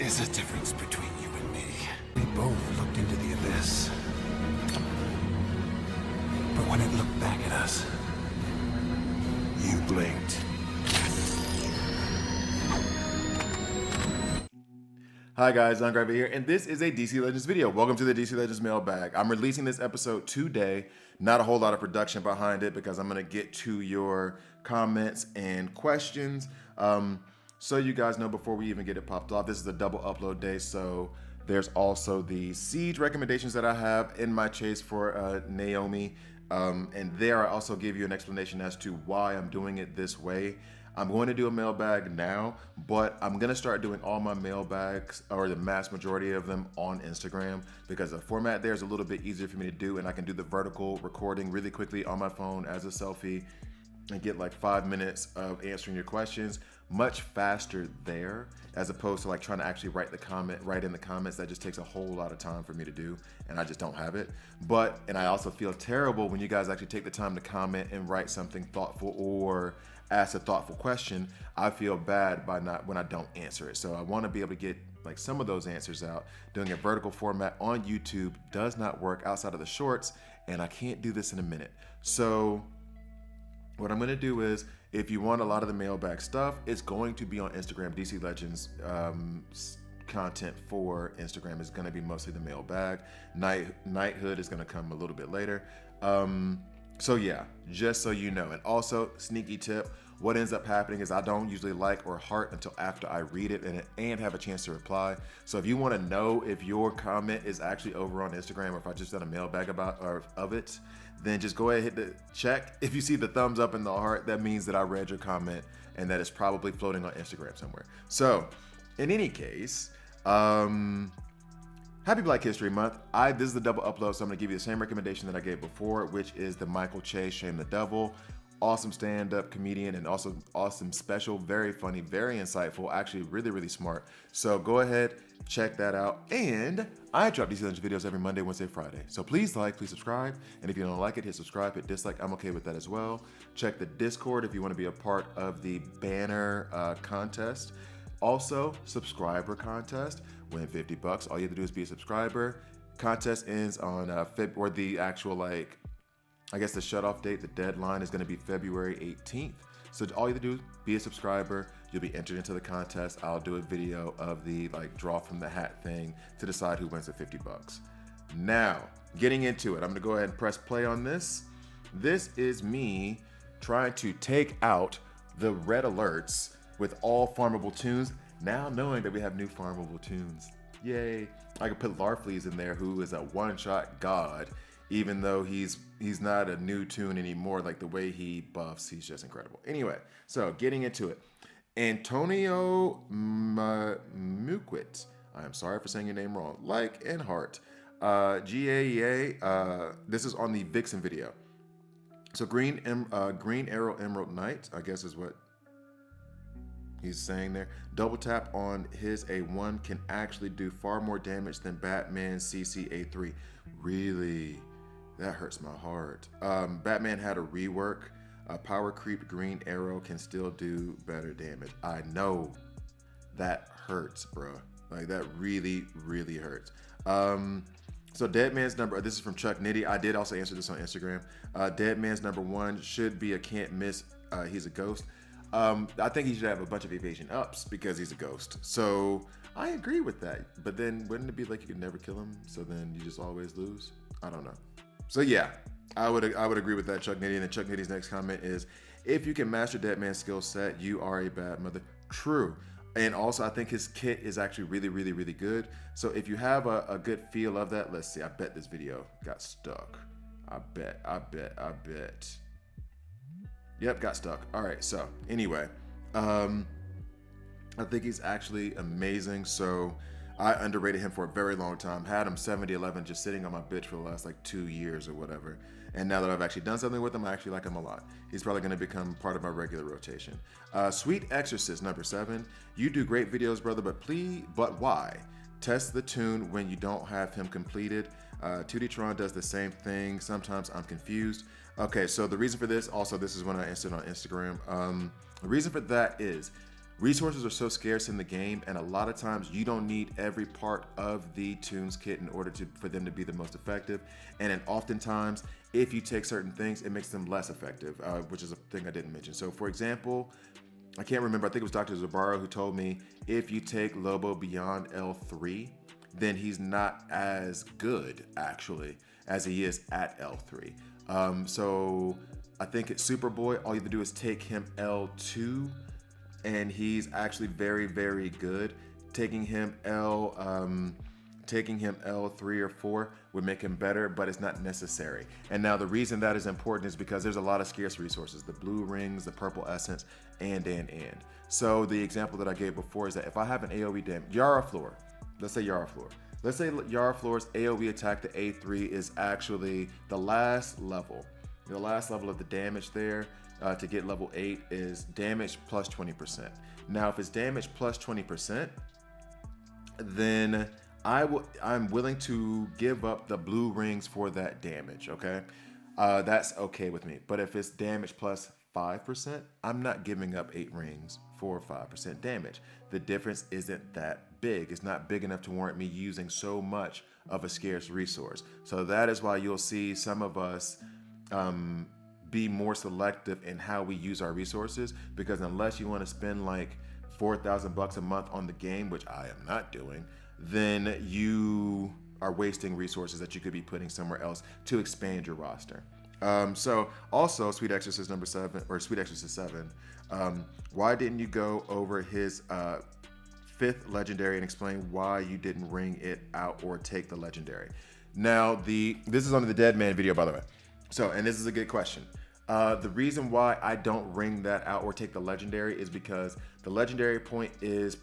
is a difference between you and me. We both looked into the abyss. But when it looked back at us, you blinked. Hi guys, Untitled here, and this is a DC Legends video. Welcome to the DC Legends Mailbag. I'm releasing this episode today. Not a whole lot of production behind it because I'm going to get to your comments and questions. So you guys know before we even get it popped off, this is a double upload day, so there's also the Siege recommendations that I have in my chase for Naomi. And there I also give you an explanation as to why I'm doing it this way. I'm going to do a mailbag now, but I'm going to start doing all my mailbags, or the mass majority of them, on Instagram because the format there is a little bit easier for me to do, and I can do the vertical recording really quickly on my phone as a selfie and get like 5 minutes of answering your questions much faster there, as opposed to like trying to actually write in the comments. That just takes a whole lot of time for me to do, and I just don't have it. And I also feel terrible when you guys actually take the time to comment and write something thoughtful or ask a thoughtful question. I feel bad when I don't answer it. So I want to be able to get like some of those answers out. Doing a vertical format on YouTube does not work outside of the shorts, and I can't do this in a minute. So what I'm going to do is, if you want a lot of the mailbag stuff, it's going to be on Instagram. DC Legends content for Instagram is going to be mostly the mailbag. Knighthood is going to come a little bit later. So yeah, just so you know. And also, sneaky tip, what ends up happening is I don't usually like or heart until after I read it and have a chance to reply. So if you want to know if your comment is actually over on Instagram, or if I just done a mailbag of it, then just go ahead and hit the check. If you see the thumbs up and the heart, that means that I read your comment and that it's probably floating on Instagram somewhere. So in any case, happy Black History Month. This is the double upload, so I'm going to give you the same recommendation that I gave before, which is the Michael Che Shame the Devil. Awesome stand-up comedian and also awesome special, very funny, very insightful, actually really, really smart. So go ahead, check that out. And I drop DC Legends videos every Monday, Wednesday, Friday. So please like, please subscribe. And if you don't like it, hit subscribe, hit dislike. I'm okay with that as well. Check the Discord if you want to be a part of the banner contest. Also, subscriber contest. Win $50. All you have to do is be a subscriber. Contest ends on the actual, I guess the shutoff date, the deadline is going to be February 18th. So all you have to do is be a subscriber. You'll be entered into the contest. I'll do a video of the draw from the hat thing to decide who wins the $50. Now, getting into it, I'm going to go ahead and press play on this. This is me trying to take out the red alerts with all farmable tunes. Now knowing that we have new farmable tunes. Yay. I could put Larfleeze in there, who is a one-shot god, even though he's not a new tune anymore. Like the way he buffs, he's just incredible. Anyway, so getting into it. Antonio Muquit. I am sorry for saying your name wrong. Like and heart. GAEA. This is on the Vixen video. So Green Arrow Emerald Knight, I guess is what he's saying there. Double tap on his A1 can actually do far more damage than Batman CC A3. Really? That hurts my heart. Batman had a rework. Power creep Green Arrow can still do better damage. I know. That hurts, bro. Like, that really, really hurts. So Deadman's number, this is from Chuck Nitty. I did also answer this on Instagram. Deadman's number 1 should be a can't miss. He's a ghost. I think he should have a bunch of evasion ups because he's a ghost. So I agree with that. But then wouldn't it be like you could never kill him? So then you just always lose? I don't know. So yeah, I would agree with that, Chuck Nitty. And then Chuck Nitty's next comment is, if you can master Deadman's skill set, you are a bad mother. True. And also, I think his kit is actually really, really, really good. So if you have a good feel of that, let's see. I bet this video got stuck. I bet. Yep, got stuck. All right, so anyway, I think he's actually amazing. So I underrated him for a very long time. Had him 70-11 just sitting on my bitch for the last 2 years or whatever. And now that I've actually done something with him, I actually like him a lot. He's probably going to become part of my regular rotation. Sweet Exorcist, number 7. You do great videos, brother, but why? Test the tune when you don't have him completed. 2D Tron does the same thing. Sometimes I'm confused. Okay, so the reason for this, also this is when I answered on Instagram. The reason for that is Resources are so scarce in the game, and a lot of times you don't need every part of the Tunes kit in order for them to be the most effective. And then oftentimes, if you take certain things, it makes them less effective, which is a thing I didn't mention. So for example, I can't remember, I think it was Dr. Zabaro who told me if you take Lobo beyond L3, then he's not as good, actually, as he is at L3. So I think at Superboy, all you have to do is take him L2, and he's actually very, very good. Taking him L3 or 4 would make him better, but it's not necessary. And now the reason that is important is because there's a lot of scarce resources, the blue rings, the purple essence, and. So the example that I gave before is that if I have an AoE damage, Yara Floor, let's say Yara Floor's AoE attack to A3 is actually the last level. The last level of the damage there to get level 8 is damage plus 20%. Now, if it's damage plus 20%, then I'm willing to give up the blue rings for that damage, okay? That's okay with me. But if it's damage plus 5%, I'm not giving up 8 rings for 5% damage. The difference isn't that big. It's not big enough to warrant me using so much of a scarce resource. So that is why you'll see some of us be more selective in how we use our resources, because unless you want to spend like $4,000 a month on the game, which I am not doing, then you are wasting resources that you could be putting somewhere else to expand your roster. So also Sweet Exorcist number 7, or Sweet Exorcist 7, why didn't you go over his 5th legendary and explain why you didn't ring it out or take the legendary? Now this is on the Dead Man video, by the way. So, and this is a good question. The reason why I don't ring that out or take the legendary is because the legendary point is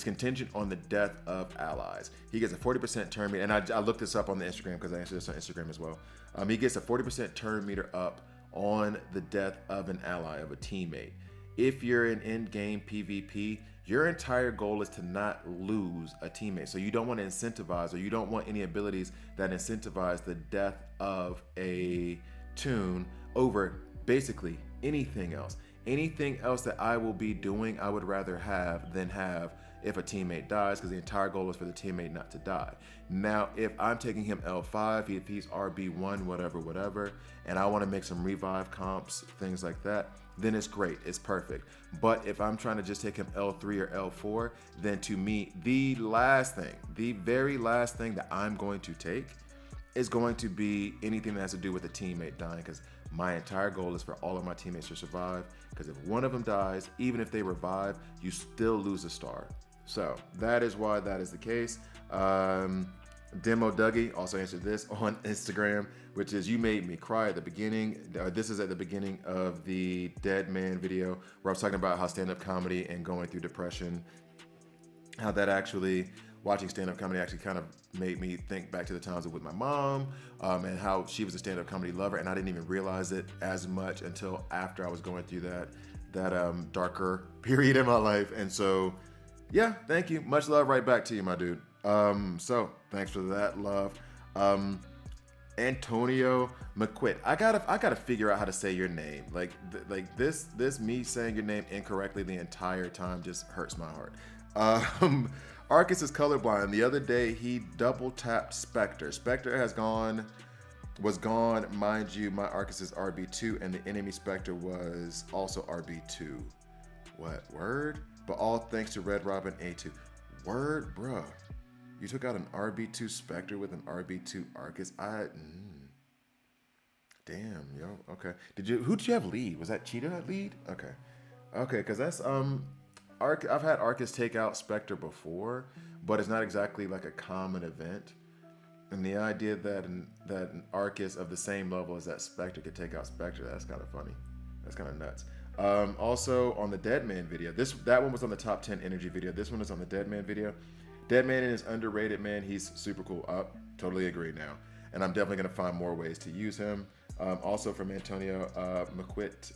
contingent on the death of allies. He gets a 40% turn meter, and I looked this up on the Instagram because I answered this on Instagram as well. He gets a 40% turn meter up on the death of an ally, of a teammate. If you're in end-game PvP, your entire goal is to not lose a teammate. So you don't want to incentivize, or you don't want any abilities that incentivize the death of a tune over basically anything else. Anything else that I will be doing, I would rather have than have if a teammate dies, because the entire goal is for the teammate not to die. Now, if I'm taking him L5, if he's RB1, whatever, and I want to make some revive comps, things like that, then it's great, it's perfect. But if I'm trying to just take him L3 or L4, then to me, the very last thing that I'm going to take is going to be anything that has to do with a teammate dying, because my entire goal is for all of my teammates to survive, because if one of them dies, even if they revive, you still lose a star. So that is why that is the case. Demo Dougie also answered this on Instagram, which is, you made me cry at the beginning. This is at the beginning of the Dead Man video where I was talking about how stand-up comedy and going through depression, how that actually, watching stand-up comedy actually kind of made me think back to the times with my mom, and how she was a stand-up comedy lover, and I didn't even realize it as much until after I was going through that darker period in my life. And so, yeah, thank you. Much love right back to you, my dude. So thanks for that love. Antonio McQuit. I gotta figure out how to say your name. Like this me saying your name incorrectly the entire time just hurts my heart. Arcus is colorblind. The other day he double tapped Spectre. Spectre was gone, mind you. My Arcus is RB2 and the enemy Spectre was also RB2. What word? But all thanks to Red Robin A2. Word, bruh. You took out an RB2 Spectre with an RB2 Arcus. Damn, yo. Okay. Who did you have lead? Was that Cheetah at lead? Okay. Okay, because that's I've had Arcus take out Spectre before, but it's not exactly like a common event. And the idea that an Arcus of the same level as that Spectre could take out Spectre, that's kind of funny. That's kind of nuts. Also on the Dead Man video, that one was on the top 10 energy video. This one is on the Dead Man video. Dead Man is underrated, man. He's super cool. Totally agree now. And I'm definitely going to find more ways to use him. Also from Antonio McQuit.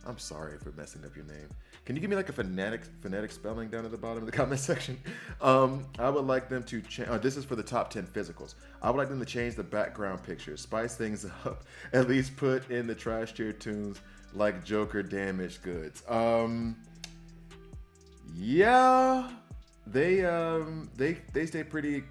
I'm sorry for messing up your name. Can you give me like a phonetic spelling down at the bottom of the comment section? I would like them to change. This is for the top 10 physicals. I would like them to change the background picture, spice things up, at least put in the trash tier tunes like Joker damaged goods. Yeah, they stay pretty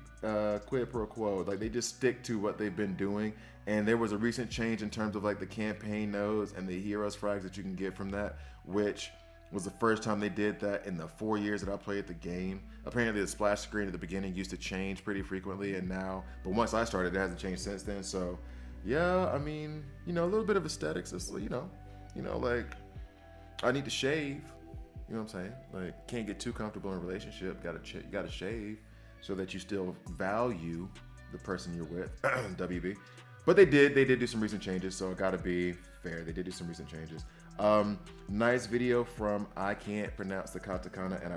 quid pro quo. Like they just stick to what they've been doing. And there was a recent change in terms of like the campaign nodes and the heroes frags that you can get from that, which was the first time they did that in the 4 years that I played the game. Apparently the splash screen at the beginning used to change pretty frequently, and now, but once I started, it hasn't changed since then. So yeah, I mean, you know, a little bit of aesthetics. It's, you know, like I need to shave. You know what I'm saying? Like, can't get too comfortable in a relationship. You gotta shave so that you still value the person you're with. WB. But they did do some recent changes, so I gotta be fair. They did do some recent changes. Nice video from I can't pronounce the katakana, and I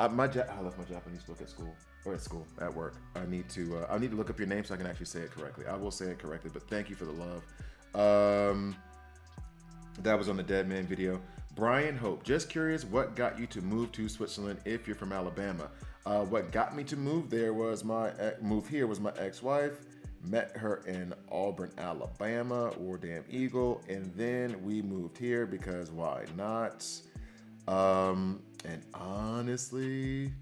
left my Japanese book at school at work. I need to look up your name so I can actually say it correctly. I will say it correctly, but thank you for the love. That was on the Dead Man video. Brian Hope, just curious, what got you to move to Switzerland if you're from Alabama? What got me to move here was my ex-wife. Met her in Auburn, Alabama, or Damn Eagle, and then we moved here because why not? And honestly,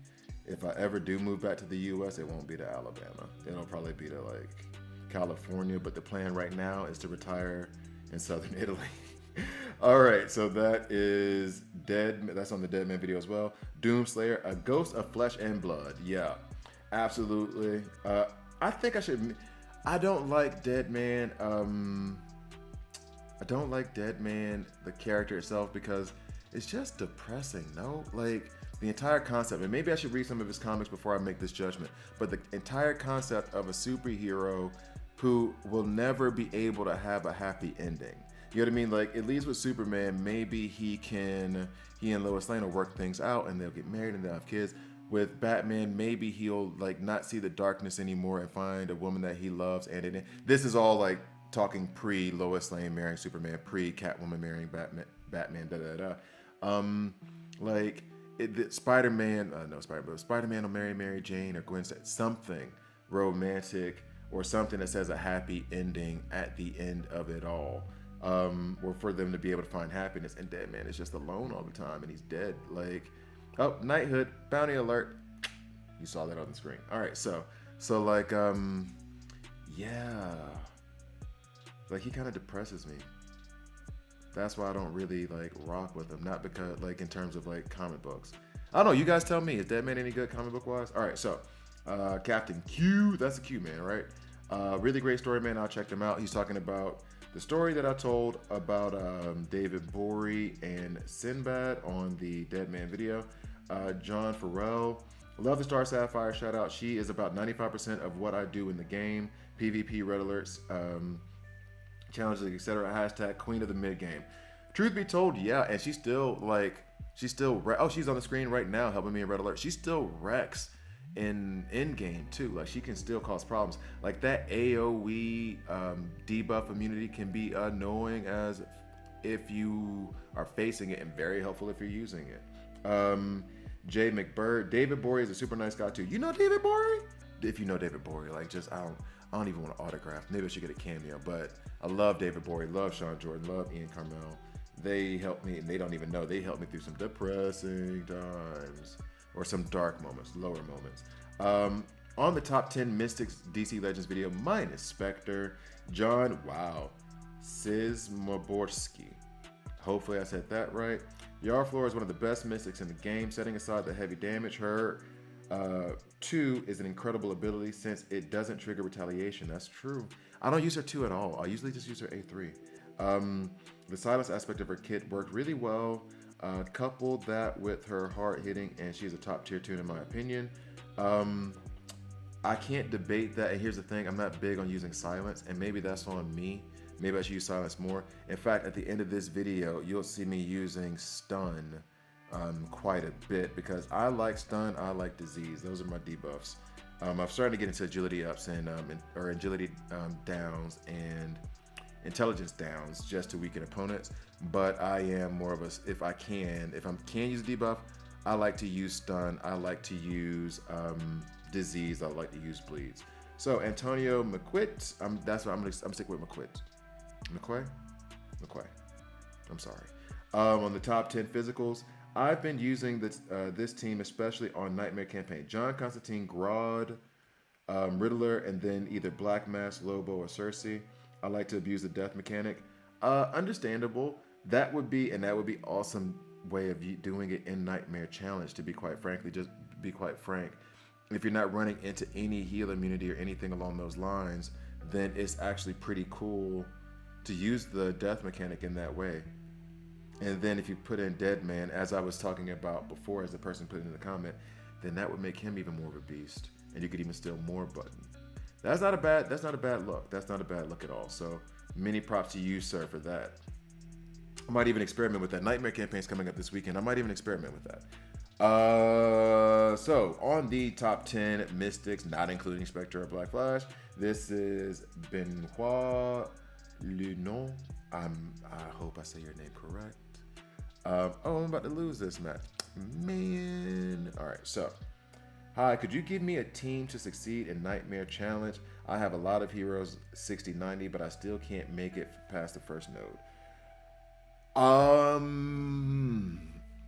if I ever do move back to the U.S., it won't be to Alabama. It'll probably be to like California, but the plan right now is to retire in Southern Italy. All right, so that is Dead. That's on the Dead Man video as well. Doomslayer, a ghost of flesh and blood. Yeah, absolutely. I think I should. I don't like Dead Man. I don't like Dead Man, the character itself, because it's just depressing. No, like the entire concept. And maybe I should read some of his comics before I make this judgment. But the entire concept of a superhero who will never be able to have a happy ending. You know what I mean? Like, at least with Superman, maybe he and Lois Lane will work things out and they'll get married and they'll have kids. With Batman, maybe he'll like not see the darkness anymore and find a woman that he loves. And this is all like talking pre Lois Lane marrying Superman, pre Catwoman marrying Batman. Like Spider-Man will marry Mary Jane or Gwen Stacy, something romantic or something that says a happy ending at the end of it all. Or for them to be able to find happiness. And Dead Man is just alone all the time and he's dead. Like, oh, knighthood, bounty alert. You saw that on the screen. All right, so like, yeah, like he kind of depresses me. That's why I don't really like rock with him. Not because like in terms of like comic books. I don't know. You guys tell me. Is Dead Man any good comic book wise? All right, so Captain Q. That's a Q man, right? Really great story, man. I'll check them out. He's talking about the story that I told about David Bory and Sinbad on the Dead Man video. John Farrell, love the Star Sapphire, shout out. She is about 95% of what I do in the game. PvP, red alerts, challenges, etc. Hashtag queen of the mid game. Truth be told, yeah, and she's she's on the screen right now helping me in red alert. She still wrecks in game too. Like she can still cause problems. Like that AoE debuff immunity can be annoying as if you are facing it and very helpful if you're using it. Jay McBird, David Bory is a super nice guy too. You know David Bory? If you know David Bory, like just I don't even want an autograph. Maybe I should get a cameo, but I love David Bory, love Sean Jordan, love Ian Carmel. They helped me, and they don't even know. They helped me through some depressing times. Or some dark moments, lower moments. On the top 10 Mystics DC Legends video, mine is Spectre, John, Szymborski. Hopefully I said that right. Yarflor is one of the best Mystics in the game, setting aside the heavy damage. Her 2 is an incredible ability since it doesn't trigger retaliation. That's true. I don't use her 2 at all. I usually just use her A3. The silence aspect of her kit worked really well. Coupled that with her hard hitting, and she's a top tier tune in my opinion. I can't debate that, and here's the thing, I'm not big on using silence, and maybe that's on me. Maybe I should use silence more. In fact, at the end of this video, you'll see me using stun quite a bit, because I like stun, I like disease. Those are my debuffs. I'm starting to get into agility ups or agility downs and intelligence downs just to weaken opponents, but I am more of a, if I can use a debuff, I like to use stun, I like to use disease, I like to use bleeds. So Antonio McQuit, that's what I'm sticking with McQuit. McQuay. I'm sorry. On the top 10 physicals, I've been using this team especially on Nightmare Campaign. John Constantine, Grodd, Riddler, and then either Black Mask, Lobo, or Cersei. I like to abuse the death mechanic. Understandable. That would be awesome way of doing it in Nightmare Challenge. To be quite frankly, just be quite frank, if you're not running into any heal immunity or anything along those lines, then it's actually pretty cool to use the death mechanic in that way. And then if you put in Dead Man, as I was talking about before, as the person put it in the comment, then that would make him even more of a beast, and you could even steal more button. That's not a bad look. That's not a bad look at all. So many props to you, sir, for that. I might even experiment with that. Nightmare Campaign's coming up this weekend. I might even experiment with that. So on the top 10 Mystics, not including Spectre or Black Flash, this is Benoit Lunon. I hope I say your name correct. I'm about to lose this match. Man. All right, so. Hi, could you give me a team to succeed in Nightmare Challenge? I have a lot of heroes 60-90, but I still can't make it past the first node.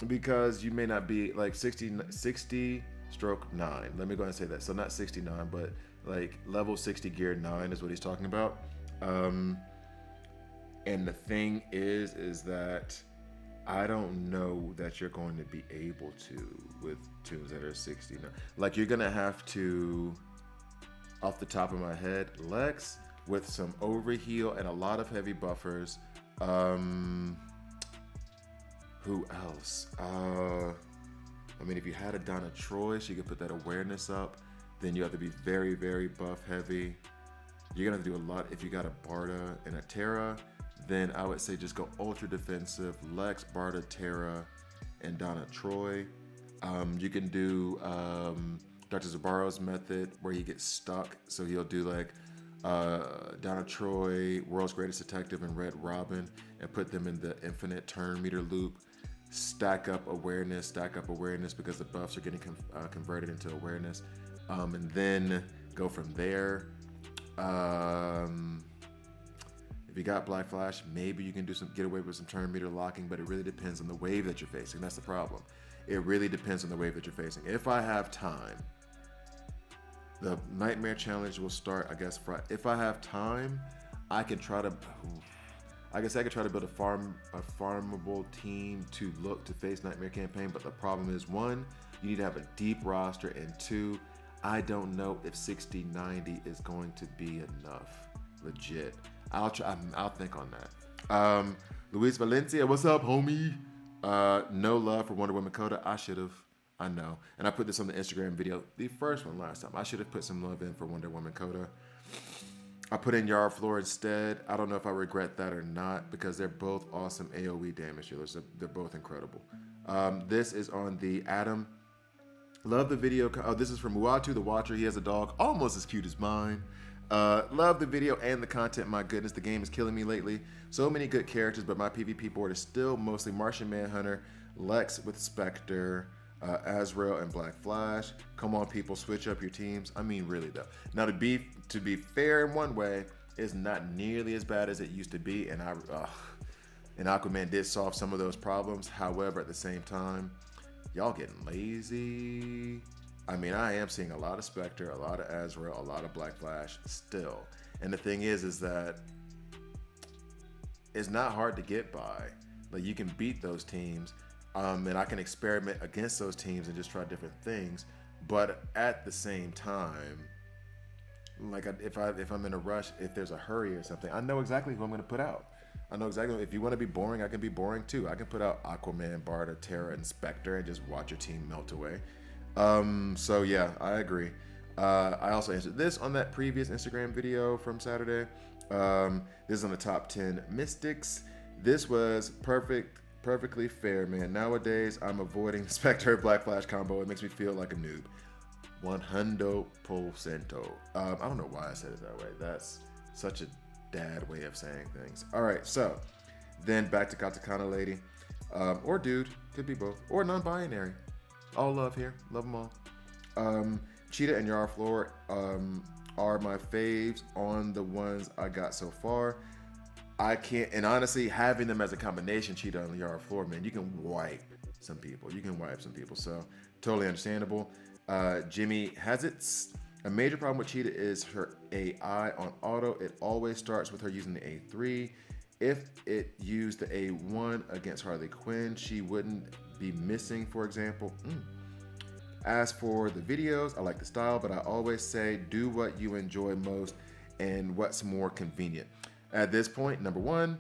Because you may not be like 60 stroke 9. Let me go ahead and say that. So not 69, but like level 60 gear 9 is what he's talking about. And the thing is that I don't know that you're going to be able to with tunes that are 69. Like you're gonna have to, off the top of my head, Lex with some overheal and a lot of heavy buffers. Who else? I mean, if you had a Donna Troy, she could put that awareness up. Then you have to be very, very buff heavy. You're gonna have to do a lot. If you got a Barda and a Terra, then I would say just go ultra defensive. Lex, Barda, Terra, and Donna Troy. You can do Dr. Zabaro's method where he gets stuck. So he'll do like Donna Troy, World's Greatest Detective, and Red Robin, and put them in the infinite turn meter loop. Stack up awareness because the buffs are getting converted into awareness. And then go from there. If you got Black Flash, maybe you can get away with some turn meter locking, but it really depends on the wave that you're facing. That's the problem. It really depends on the wave that you're facing. If I have time, the Nightmare Challenge will start, I guess, Friday. If I have time, I could try to build a farmable team to look to face Nightmare Campaign, but the problem is, one, you need to have a deep roster, and two, I don't know if 60-90 is going to be enough. Legit. I'll think on that. Luis Valencia, what's up, homie? No love for Wonder Woman Coda. I should have. I know. And I put this on the Instagram video, the first one last time. I should have put some love in for Wonder Woman Coda. I put in Yara Floor instead. I don't know if I regret that or not because they're both awesome AoE damage dealers. They're both incredible. This is on the Adam. Love the video. Oh, this is from Uatu the Watcher. He has a dog almost as cute as mine. Love the video and the content. My goodness, the game is killing me lately. So many good characters, but my PvP board is still mostly Martian Manhunter, Lex with Spectre, Azrael, and Black Flash. Come on, people, switch up your teams. I mean, really though. Now, to be fair in one way, it's not nearly as bad as it used to be, and Aquaman did solve some of those problems. However, at the same time, y'all getting lazy. I mean, I am seeing a lot of Spectre, a lot of Azrael, a lot of Black Flash still. And the thing is that it's not hard to get by. Like, you can beat those teams, and I can experiment against those teams and just try different things. But at the same time, like if I'm in a rush, if there's a hurry or something, I know exactly who I'm going to put out. I know exactly. If you want to be boring, I can be boring too. I can put out Aquaman, Barda, Terra, and Spectre and just watch your team melt away. So yeah, I agree. I also answered this on that previous Instagram video from Saturday. This is on the top 10 Mystics. This was perfectly fair, man. Nowadays, I'm avoiding Spectre Black Flash combo. It makes me feel like a noob. 100%. I don't know why I said it that way. That's such a dad way of saying things. All right, so then back to Katakana Lady, or dude, could be both, or non-binary. All love here, love them all. Cheetah and Yara Floor are my faves on the ones I got so far. I can't, and honestly, having them as a combination cheetah on the yard floor, man, you can wipe some people. You can wipe some people. So totally understandable. Jimmy has a major problem with cheetah is her AI on auto. It always starts with her using the A3. If it used the A1 against Harley Quinn, she wouldn't be missing, for example. As for the videos, I like the style, but I always say do what you enjoy most and what's more convenient. At this point, number one,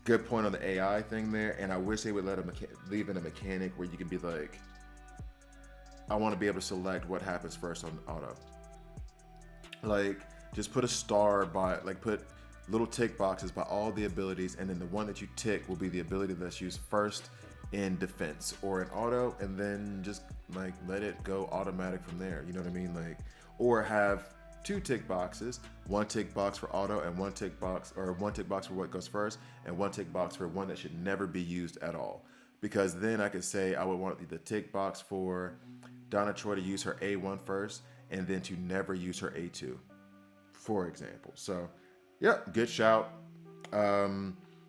good point on the AI thing there, and I wish they would let leave in a mechanic where you can be like, I want to be able to select what happens first on auto. Like, just put a star by, like, put little tick boxes by all the abilities, and then the one that you tick will be the ability that's used first in defense or in auto, and then just like let it go automatic from there. You know what I mean? Like, or have two tick boxes, one tick box for auto and one tick box for what goes first, and one tick box for one that should never be used at all. Because then I could say I would want the tick box for Donna Troy to use her A1 first, and then to never use her A2, for example. So, yep, good shout.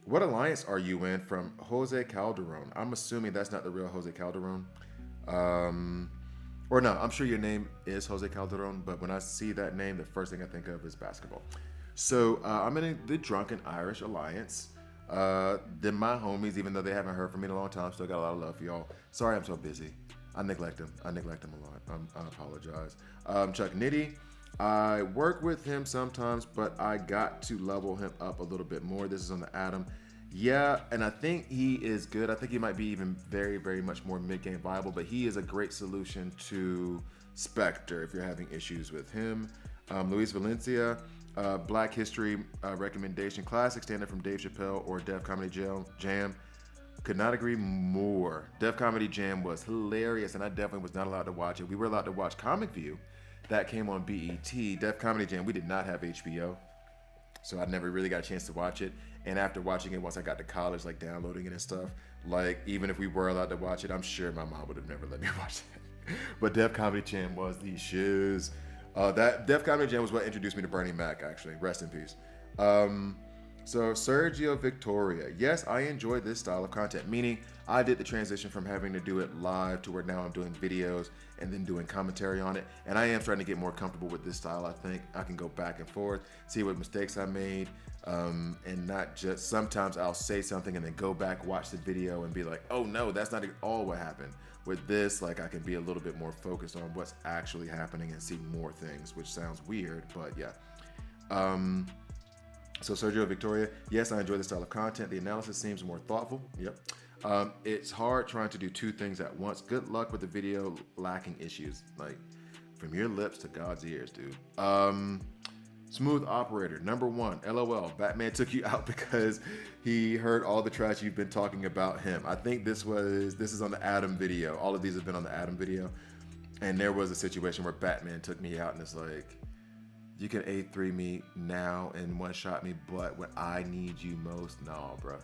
What alliance are you in? From Jose Calderon. I'm assuming that's not the real Jose Calderon. Or no, I'm sure your name is Jose Calderon, but when I see that name, the first thing I think of is basketball. So I'm in the Drunken Irish Alliance. They're my homies, even though they haven't heard from me in a long time. Still got a lot of love for y'all. Sorry I'm so busy. I neglect them a lot. I apologize. Chuck Nitty. I work with him sometimes, but I got to level him up a little bit more. This is on the Atom. Yeah, and I think he is good. I think he might be even very, very much more mid-game viable, but he is a great solution to Spectre if you're having issues with him. Luis Valencia, Black History recommendation, classic stand-up from Dave Chappelle or Def Comedy Jam. Could not agree more. Def Comedy Jam was hilarious, and I definitely was not allowed to watch it. We were allowed to watch Comic View. That came on BET. Def Comedy Jam, we did not have HBO, so I never really got a chance to watch it. And after watching it, once I got to college, like downloading it and stuff, like even if we were allowed to watch it, I'm sure my mom would have never let me watch it. But Def Comedy Jam was the shiz. That Def Comedy Jam was what introduced me to Bernie Mac, actually. Rest in peace. So Sergio Victoria, yes, I enjoy this style of content, meaning I did the transition from having to do it live to where now I'm doing videos and then doing commentary on it. And I am starting to get more comfortable with this style. I think I can go back and forth, see what mistakes I made, and not just, sometimes I'll say something and then go back, watch the video and be like, oh no, that's not at all what happened. With this, like I can be a little bit more focused on what's actually happening and see more things, which sounds weird, but yeah. So Sergio Victoria, yes, I enjoy this style of content. The analysis seems more thoughtful. Yep. It's hard trying to do two things at once. Good luck with the video lacking issues. Like, from your lips to God's ears, dude. Smooth Operator, number one, LOL. Batman took you out because he heard all the trash you've been talking about him. I think this is on the Adam video. All of these have been on the Adam video. And there was a situation where Batman took me out and it's like, you can A3 me now and one-shot me, but when I need you most, nah, bro.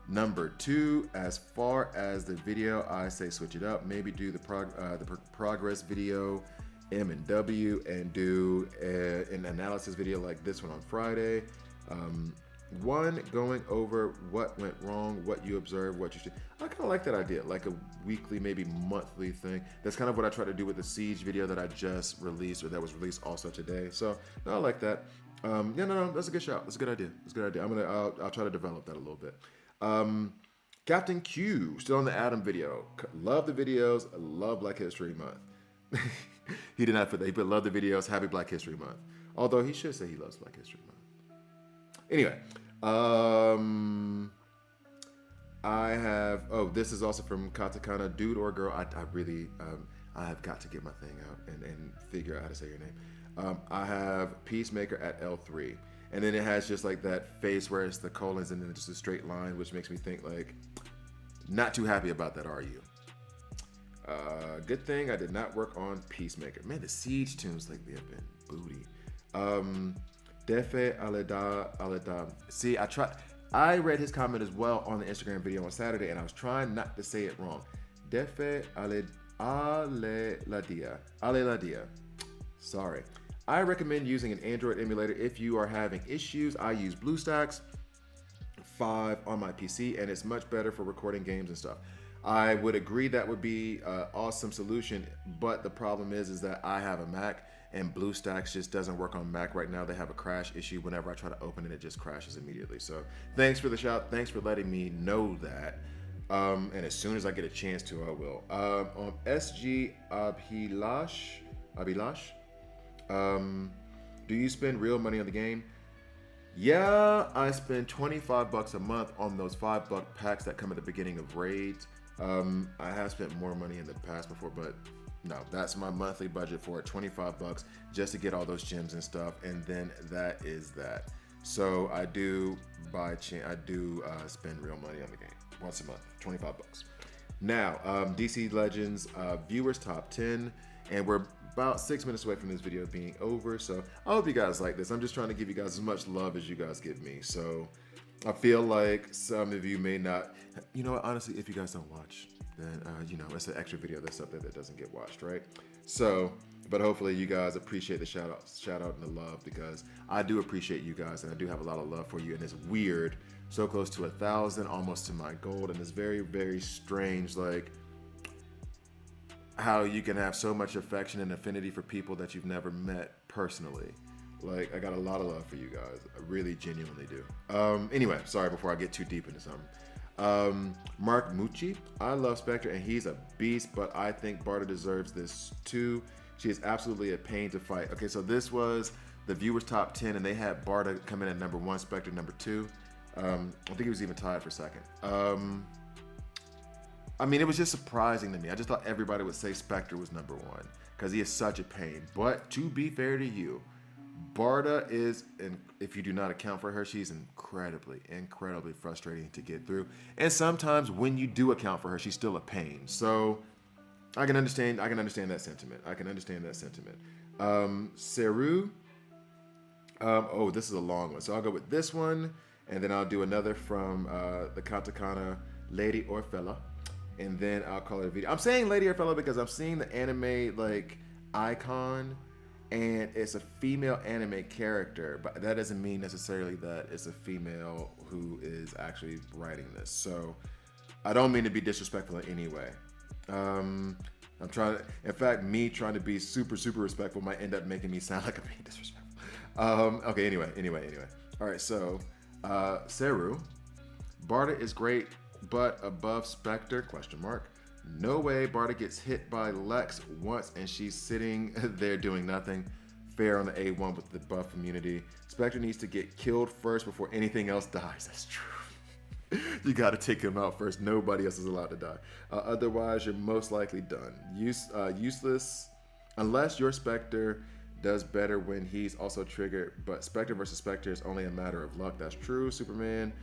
Number two, as far as the video, I say switch it up. Maybe do the progress video, M&W, and do an analysis video like this one on Friday. One, going over what went wrong, what you observed, what you should. I kind of like that idea, like a weekly, maybe monthly thing. That's kind of what I try to do with the Siege video that I just released, or that was released also today. So no, I like that. No, that's a good shout. That's a good idea. That's a good idea. I'll try to develop that a little bit. Captain Q, still on the Adam video. Love the videos. Love Black History Month. He did not put that. He put love the videos. Happy Black History Month. Although he should say he loves Black History Month. Anyway, I have, this is also from Katakana, dude or girl. I really, I have got to get my thing out and figure out how to say your name. I have Peacemaker at L3. And then it has just like that face where it's the colons and then just a straight line, which makes me think like, not too happy about that, are you? Good thing I did not work on Peacemaker. Man, the Siege tunes lately have been booty. Defe Aleda. See, I read his comment as well on the Instagram video on Saturday, and I was trying not to say it wrong. Defe Aleladia. Sorry. I recommend using an Android emulator if you are having issues. I use BlueStacks 5 on my PC, and it's much better for recording games and stuff. I would agree that would be an awesome solution, but the problem is that I have a Mac, and BlueStacks just doesn't work on Mac right now. They have a crash issue. Whenever I try to open it, it just crashes immediately. So thanks for the shout. Thanks for letting me know that. And as soon as I get a chance to, I will. On SG Abhilash, do you spend real money on the game? Yeah, I spend $25 a month on those $5 packs that come at the beginning of raids. I have spent more money in the past before, but no, that's my monthly budget for it, $25 just to get all those gems and stuff, and then that is that. So I do spend real money on the game once a month, $25. Now, DC Legends viewers top 10, and we're about 6 minutes away from this video being over. So I hope you guys like this. I'm just trying to give you guys as much love as you guys give me. So I feel like some of you may not, you know what, honestly, if you guys don't watch, then, you know, it's an extra video that's up there that doesn't get watched, right? So, but hopefully you guys appreciate the shout out and the love, because I do appreciate you guys, and I do have a lot of love for you. And it's weird, so close to 1,000, almost to my goal. And it's very, very strange, like, how you can have so much affection and affinity for people that you've never met personally. Like, I got a lot of love for you guys. I really genuinely do. Anyway, sorry, before I get too deep into something. Mark Mucci, I love Spectre and he's a beast, but I think Barda deserves this too. She is absolutely a pain to fight. Okay, so this was the viewers top 10, and they had Barda come in at number 1, Spectre number 2. I think he was even tied for second. I mean, it was just surprising to me. I just thought everybody would say Spectre was number 1 because he is such a pain. But to be fair to you, Barda is, and if you do not account for her, she's incredibly frustrating to get through. And sometimes when you do account for her, she's still a pain. So I can understand that sentiment. Seru. Oh, this is a long one. So I'll go with this one, and then I'll do another from the katakana lady or fella. And then I'll call it a video. I'm saying lady or fella because I'm seeing the anime like icon, and it's a female anime character, but that doesn't mean necessarily that it's a female who is actually writing this. So I don't mean to be disrespectful in any way. I'm trying to, in fact, me trying to be super respectful might end up making me sound like I'm being disrespectful. Okay, anyway. All right, so Seru, Barda is great, but above Spectre, ? No way Barda gets hit by Lex once and she's sitting there doing nothing. Fair on the A1 with the buff immunity. Spectre needs to get killed first before anything else dies. That's true. You got to take him out first. Nobody else is allowed to die. Otherwise, you're most likely done. Useless unless your Spectre does better when he's also triggered. But Spectre versus Spectre is only a matter of luck. That's true. Superman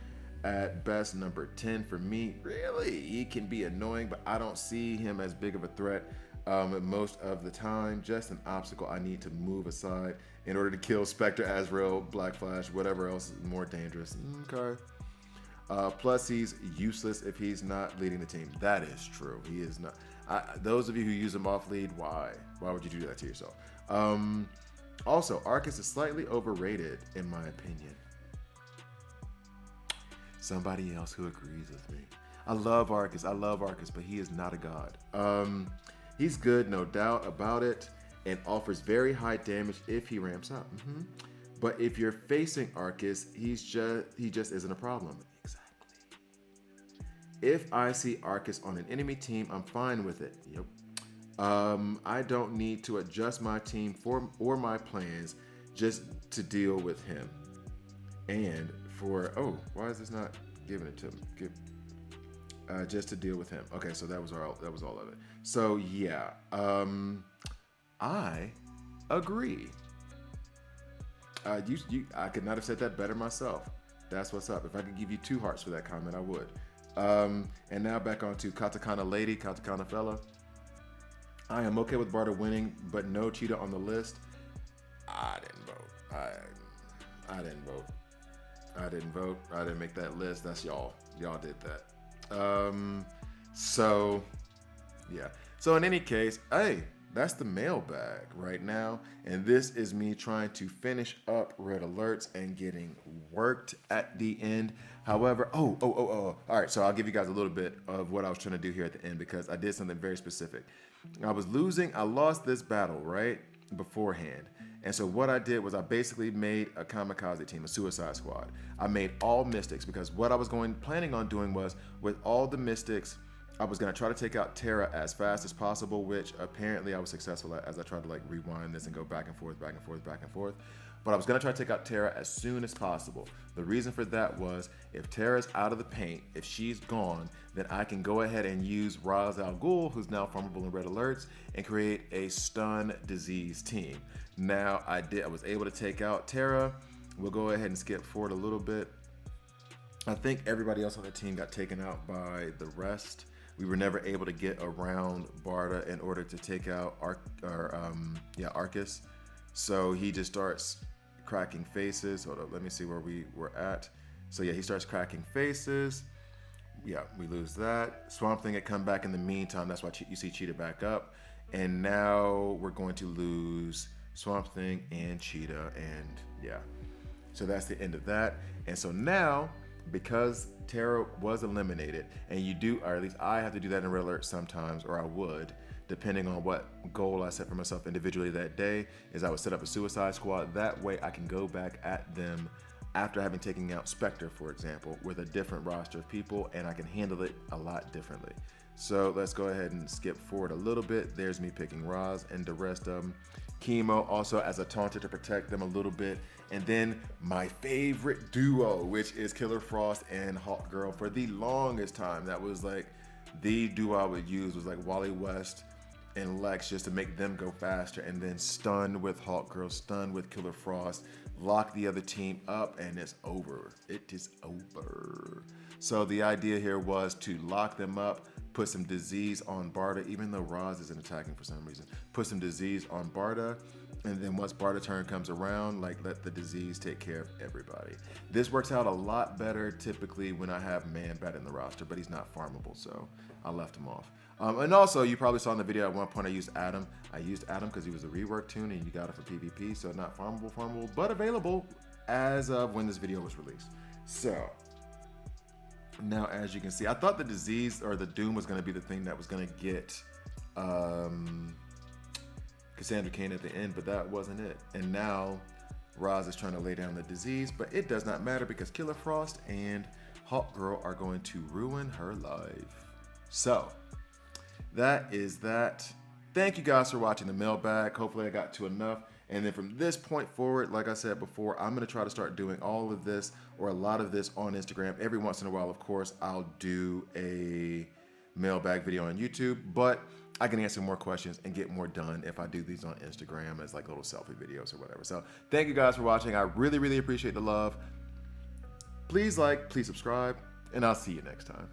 at best number 10 for me. Really, he can be annoying, but I don't see him as big of a threat most of the time. Just an obstacle I need to move aside in order to kill Spectre, Azrael, Black Flash, whatever else is more dangerous. Okay. Plus, he's useless if he's not leading the team. That is true. He is not. Those of you who use him off lead, why? Why would you do that to yourself? Also, Arcus is slightly overrated, in my opinion. Somebody else who agrees with me. I love Arcus, but he is not a god. He's good, no doubt about it, and offers very high damage if he ramps up. But if you're facing Arcus, he just isn't a problem. Exactly. If I see Arcus on an enemy team, I'm fine with it. Yep. I don't need to adjust my team or my plans just to deal with him. And why is this not giving it to him? Just to deal with him. Okay, so that was all of it. So yeah, I agree. I could not have said that better myself. That's what's up. If I could give you 2 hearts for that comment, I would. And now back on to Katakana Lady, Katakana Fella. I am okay with Barda winning, but no cheetah on the list. I didn't vote. I didn't vote. I didn't make that list. That's y'all. Y'all did that. So, yeah. So in any case, hey, that's the mailbag right now. And this is me trying to finish up red alerts and getting worked at the end. However, all right, so I'll give you guys a little bit of what I was trying to do here at the end because I did something very specific. I lost this battle, right, beforehand. And so what I did was I basically made a Kamikaze Team, a Suicide Squad. I made all Mystics because what I was planning on doing was with all the Mystics, I was gonna try to take out Terra as fast as possible, which apparently I was successful at as I tried to like rewind this and go back and forth, back and forth, back and forth. But I was gonna try to take out Terra as soon as possible. The reason for that was if Terra's out of the paint, if she's gone, then I can go ahead and use Ra's al Ghul, who's now farmable in red alerts, and create a stun disease team. Now I was able to take out Terra. We'll go ahead and skip forward a little bit. I think everybody else on the team got taken out by the rest. We were never able to get around Barda in order to take out Arcus. So he just starts cracking faces. Hold up, let me see where we were at. So yeah, he starts cracking faces. Yeah, we lose that. Swamp Thing had come back in the meantime. That's why you see Cheetah back up. And now we're going to lose Swamp Thing and Cheetah. And yeah, so that's the end of that. And so now, because Terra was eliminated, and you do, or at least I have to do that in red alert sometimes, or I would, depending on what goal I set for myself individually that day, is I would set up a Suicide Squad. That way I can go back at them after having taken out Spectre, for example, with a different roster of people, and I can handle it a lot differently. So let's go ahead and skip forward a little bit. There's me picking Ra's and the rest of them. Chemo also as a taunter to protect them a little bit. And then my favorite duo, which is Killer Frost and Hawk Girl. For the longest time, that was like the duo I would use, was like Wally West and Lex, just to make them go faster, and then stun with Hawk Girl, stun with Killer Frost, lock the other team up, and it's over. It is over. So the idea here was to lock them up, put some disease on Barda, even though Ra's isn't attacking for some reason. Put some disease on Barda, and then once Barda's turn comes around, like let the disease take care of everybody. This works out a lot better typically when I have Man-Bat in the roster, but he's not farmable, so I left him off. And also, you probably saw in the video at one point I used Adam. I used Adam because he was a rework tune and you got it for PvP, so not farmable, but available as of when this video was released. So now, as you can see, I thought the disease or the Doom was going to be the thing that was going to get Cassandra Cain at the end, but that wasn't it. And now Ra's is trying to lay down the disease, but it does not matter because Killer Frost and Hawk Girl are going to ruin her life. So that is that. Thank you guys for watching the mailbag. Hopefully I got to enough. And then from this point forward, like I said before, I'm going to try to start doing all of this or a lot of this on Instagram. Every once in a while, of course, I'll do a mailbag video on YouTube, but I can answer more questions and get more done if I do these on Instagram as like little selfie videos or whatever. So thank you guys for watching. I really, really appreciate the love. Please like, please subscribe, and I'll see you next time.